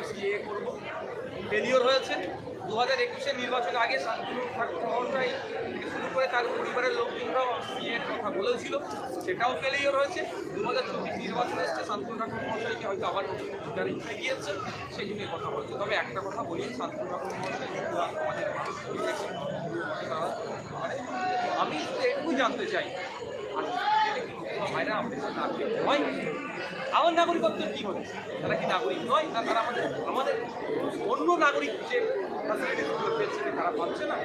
CA করবো, failure হয়েছে। 2021-এর নির্বাচনের আগে শান্তনু ঠাকুর মহাশয় থেকে শুরু করে তার পরিবারের লোকজনরাও সিএর কথা বলেছিল, সেটাও ফেলিওর হয়েছে। 2024 নির্বাচন এসছে, শান্তনু ঠাকুর মহাশয়কে হয়তো আবার নতুন ভোটার ইচ্ছে গিয়েছে, সেই জন্য কথা বলছে। তবে একটা কথা বলি, শান্তনু ঠাকুর মহাশয় আমাদের মানুষ আমি একটু জানতে চাই ভাইরা আমাদের নাগরিক নয়, আমার নাগরিকত্ব কি হচ্ছে? তারা কি নাগরিক নয়, না তারা আমাদের অন্য নাগরিক যে ফ্যাসিলিটিসগুলো পেয়েছে তারা পাচ্ছে না?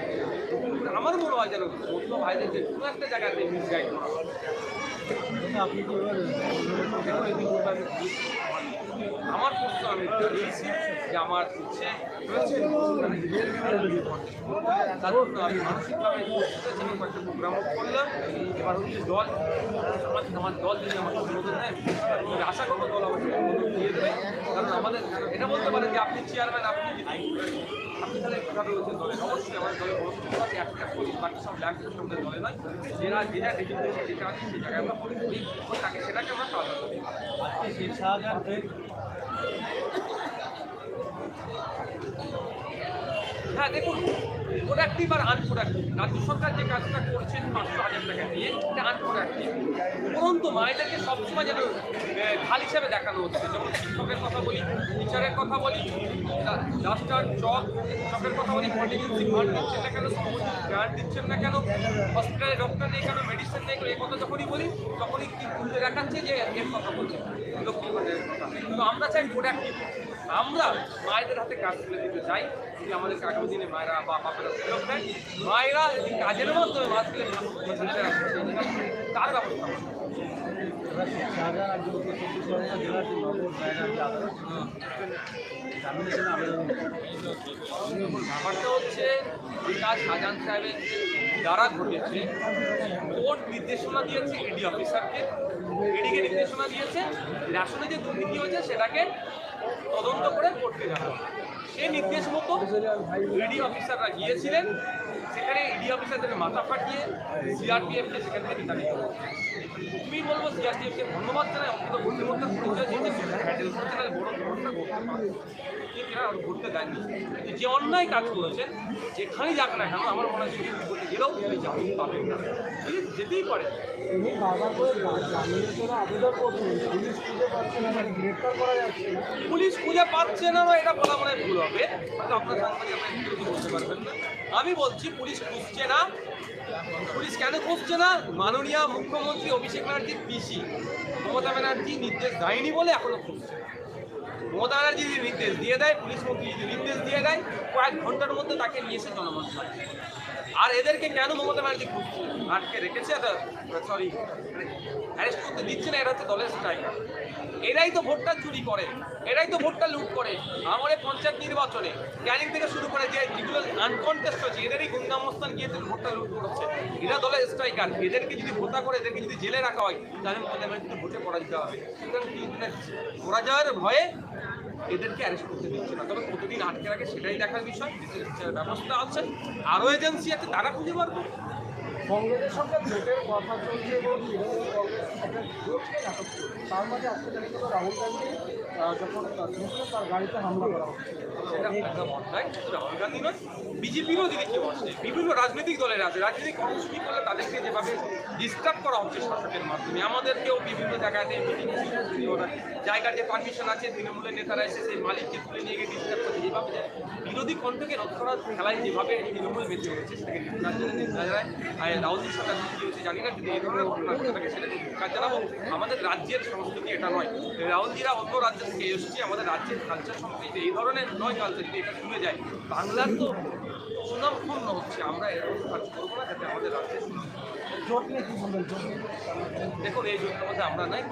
আমার মনে হয় যেন অন্য ভাইদেরকে কোনো একটা জায়গাতে মিসগাইড করা হয়। আমার প্রশ্ন আমি দিয়েছি যে আমার হচ্ছে তার জন্য আমি মানসিকভাবে কয়েকটা প্রোগ্রাম করলাম। এবার হচ্ছে দল আমার দল যদি আমাকে অনুমোদন দেয়, আশা করবো দল আমাকে অনুমোদন দিয়ে দেবে। কারণ আমাদের এটা বলতে পারেন যে আপনি চেয়ারম্যান, আপনি তাহলে কথা বলছেন দলে, অবশ্যই আমার দলে বড় আছে একটা করি, বাকি সব ল্যান্ড আমাদের দলে নয়। যেটা ডেজিগনেশন যেটা আছে সেই জায়গায় আমরা করি, তাকে সেটাকে আমরা সাহায্য করি। হ্যাঁ দেখুন, প্রোডাক্টিভ আর আনপ্রোডাক্টিভ রাজ্য সরকার যে কাজটা করছেন 500,000 টাকা দিয়ে, এটা আনপ্রোডাক্টিভ। উপরন্তু মায়েদেরকে সবসময় যেন ঢাল হিসাবে দেখানো হচ্ছে। যেমন শিক্ষকের কথা বলি, টিচারের কথা বলি, ডাস্টার চক চকের কথা বলি, কন্টিনিউসি ফান্ড দিচ্ছেন না কেন, গ্রান্ট দিচ্ছেন না কেন, হসপিটালে ডক্টর নেই কেন, মেডিসিন নেই কেন, এই কথা যখনই বলি তখনই কি তুলে দেখাচ্ছে যে এর কথা বলছে লক্ষ্মী ভাণ্ডারের কথা। কিন্তু আমরা চাই প্রোডাক্টিভ, আমরা মায়েদের হাতে কাজ তুলে দিতে চাই। যদি আমাদেরকে আগামী দিনে মায়েরা বা বাপেরা সুযোগ দেয়, মায়েরা এই কাজের মাধ্যমে মাছগুলো তার ব্যবস্থা ব্যাপারটা হচ্ছে যেটা শাহজাহান সাহেবের দ্বারা ঘটেছে, কোর্ট নির্দেশনা দিয়েছে ইডি অফিসারকে, ইডিকে নির্দেশনা দিয়েছে রেশনে যে দুর্নীতি হয়েছে সেটাকে তদন্ত করে কোর্টকে জানানো। সেই নির্দেশ মতো ইডি অফিসাররা গিয়েছিলেন, সেখানে ইডি অফিসারদের মাথা ফাটিয়ে সিআরপিএফকে সেখান থেকে বিতাড়িত করেছে। তুমি বলবো সিআরপিএফকে ধন্যবাদ জানাই, অন্তত ভোটের মধ্যে পরিচয় দিয়েছে, হ্যান্ডেল করতে গেলে বড় ধরনটা করতে পারে, কিন্তু এরা ঘুরতে দেয়নি। যে অন্যায় কাজ করেছেন যেখানেই যাক না কেন, আমার মনে হয় সুযোগ করতে গেলেও জামিন পাবেন না, যেতেই পারে। পুলিশ খুঁজে পাচ্ছে না, এটা বলা মনে ভুল হবে, হয়তো আপনার সাংবাদিক বলতে পারবেন না। আমি বলছি পুলিশ খুঁজছে না। পুলিশ কেন খুঁজছে না? মাননীয় মুখ্যমন্ত্রী অভিষেক ব্যানার্জির পিসি মমতা ব্যানার্জি নির্দেশ দেয়নি বলে এখনো খুঁজছে। মমতা ব্যানার্জি যদি নির্দেশ দিয়ে দেয়, পুলিশ মন্ত্রী যদি নির্দেশ দিয়ে দেয়, কয়েক ঘন্টার মধ্যে তাকে নিয়ে এসে জনমত হয়। আর এদেরকে কেন মমতা ব্যানার্জি খুঁজছে, আটকে রেখেছে, সরি অ্যারেস্ট করতে দিচ্ছে না, এরা হচ্ছে দলের স্টাইল। এরাই তো ভোটটা চুরি করে, এরাই তো ভোটটা লুট করে। আমাদের পঞ্চায়েত নির্বাচনে ক্যানিং থেকে শুরু করে যেগুলো আনকনটেস্ট হয়েছে, এদেরই গুন্ডামস্তান গিয়ে ভোটটা লুট করছে। এরা দলের স্ট্রাইকার, এদেরকে যদি ভোটা করে, এদেরকে যদি জেলে রাখা হয়, তাহলে মমতা ব্যানার্জিকে ভোটে পরাজিত হবে। সুতরাং পরাজয়ের ভয়ে এদেরকে অ্যারেস্ট করতে দিচ্ছে না। তবে কতদিন আটকে রাখে সেটাই দেখার বিষয়। দেশের ব্যবস্থা আছে, আরও এজেন্সি আছে, তারা খুঁজে বার করবে। কংগ্রেসের সঙ্গে ভোটের কথা চলছে এবং তৃণমূল কংগ্রেস একটা জোটকে নাটক করছে। তার মাঝে আজকে জানি গেল রাহুল গান্ধী যখন তার গাড়িতে হামলা করা হচ্ছে, সেটা একদম অন্যায়। শুধু রাহুল গান্ধী নয়, বিজেপিরও দিকে কেউ আসছে, বিভিন্ন রাজনৈতিক দলের আছে। রাজনৈতিক কর্মসূচি করলে তাদেরকে যেভাবে ডিস্টার্ব করা হচ্ছে শাসকের মাধ্যমে, আমাদেরকেও বিভিন্ন জায়গাতে জায়গার যে পারমিশন আছে, তৃণমূলের নেতারা এসে সেই মালিককে তুলে নিয়ে গিয়ে ডিস্টার্ব করছে। যেভাবে বিরোধী কণ্ঠকে রোধ করার খেলায় যেভাবে তৃণমূল বেঁচে গেছে, সেটাকে নির্বাচনের নির্দেশনায় রাহুলজির সঙ্গে কী হয়েছে জানি না, যদি এই ধরনের ঘটনা ঘটে থাকে সেটাকে কাজ জানাবো। আমাদের রাজ্যের সংস্কৃতি এটা নয়। রাহুলজিরা অন্য রাজ্য থেকে এসেছে, আমাদের রাজ্যের কালচার সংস্কৃতি এই ধরনের নয়। কালচার যদি এটা শুনে যায়, বাংলার তো সুনাম ক্ষুণ্ণ হচ্ছে। আমরা এরকম কাজ করবো না যাতে আমাদের রাজ্যের সুনাম। জোট নিয়ে কী বলবেন? দেখুন, এই জোটের মধ্যে আমরা নাই।